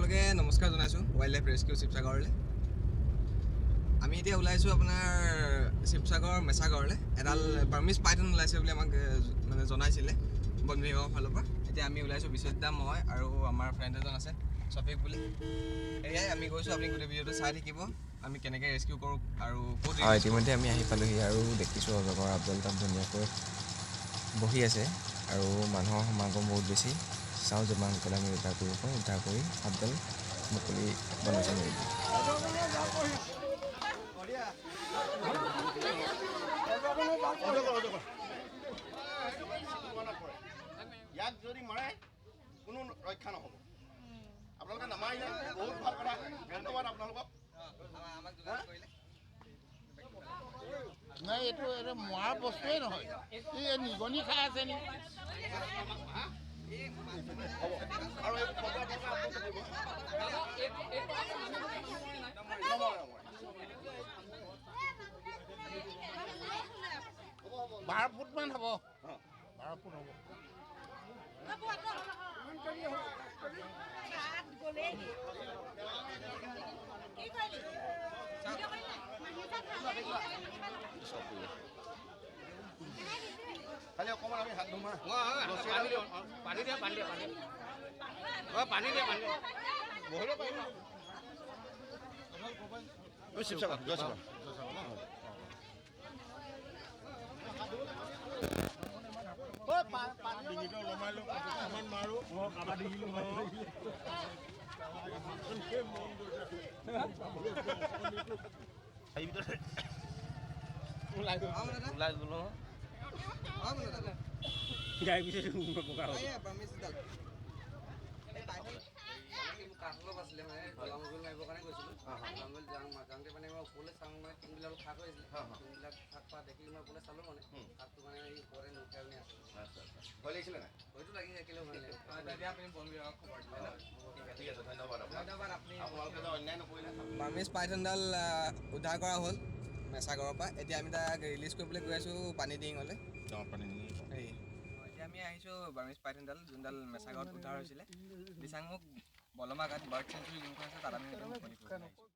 সকলোকে নমস্কাৰ জনাইছোঁ ৱাইল্ড লাইফ ৰেস্কিউ শিৱসাগৰলৈ। আমি এতিয়া ওলাইছোঁ আপোনাৰ শিৱসাগৰ মেছাগড়লৈ। এডাল বাৰ্মিজ পাইথন ওলাইছে বুলি আমাক মানে জনাইছিলে বন বিভাগৰ ফালৰ পৰা। এতিয়া আমি ওলাইছোঁ বিশ্বজিত, মই আৰু আমাৰ ফ্ৰেণ্ড এজন আছে সফিক বুলি। এয়াই আমি গৈছোঁ, আপুনি গোটেই ভিডিঅ'টো চাই থাকিব আমি কেনেকৈ ৰেস্কিউ কৰোঁ আৰু ক'ত। ইতিমধ্যে আমি আহি পালোহি আৰু দেখিছোঁ অজগৰ আপডাল তাত ধুনীয়াকৈ বহি আছে আৰু মানুহৰ সমাগম বহুত বেছি। চাওঁ যিমান সোনকালে আমি উদ্ধাৰ কৰিব পাৰোঁ, উদ্ধাৰ কৰি আপডাল মুকলি বনাইছে নেকি। ইয়াক যদি মাৰে কোনো ৰক্ষা নহ'ব। আপোনালোকে নামাৰিলে বহুত ভাল কথা, ধন্যবাদ আপোনালোকক। নাই এইটো মৰা বস্তুৱেই নহয়, ই নিগনি খাই আছে নেকি? আৰু বাৰ ফুটমান হ'ব, 12 ফুট হ'ব। খালি অকণমান আমি হাত ধুমা পানী দিয়া বহিব পাৰিব। শিৱসাগৰ ডিঙিটো লমাই লৈ অকণমান মাৰো, কাবাৰ ডিঙি লমাই ওলাই গ'লো গাই পিছে পকা হ'ল। কাঠলপ আছিলে মানে জলামগুল মাৰিবৰ কাৰণে গৈছিলোঁ। জলামগুল যাওঁতে মানে মই ওপৰলৈ চাওঁ, মানে টিংবিলাক খাক হৈ আছিলে। টিংবিলাক খাক খোৱা দেখি মই ওপৰলৈ চালোঁ, মানে খাকটো মানে এই ওপৰতে নুঠাই পিনে আছে। ভয় লাগিছিলে নাই? ভয়টো লাগি থাকিলেও ভয় লাগে। আপুনি বন বিভাগক খবৰ দিলে। ঠিক আছে, ধন্যবাদ আপুনি আপোনালোকে অন্যায় নকৰিলে। বাৰ্মিজ পাইথনডাল উদ্ধাৰ কৰা হ'ল মেছাগড়ৰ পৰা। এতিয়া আমি তাক ৰিলিজ কৰিবলৈ গৈ আছোঁ পানীডিঙলৈ। এতিয়া আমি আহিছোঁ বাৰ্মিজ পাইথনডাল যোনডাল মেছাগড়ত উদ্ধাৰ হৈছিলে। দিচাংমুখ বলমাঘাট বাৰ্ড চেঞ্চুৰী যোনখন আছে তাত আমি মুকলি কৰি আহিছোঁ।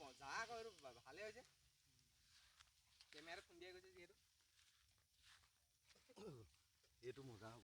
মজা আকৌ এইটো ভালে হৈছে, কেমেৰাটো খুন্দিয়াই গৈছে যিহেতু। এইটো মজা।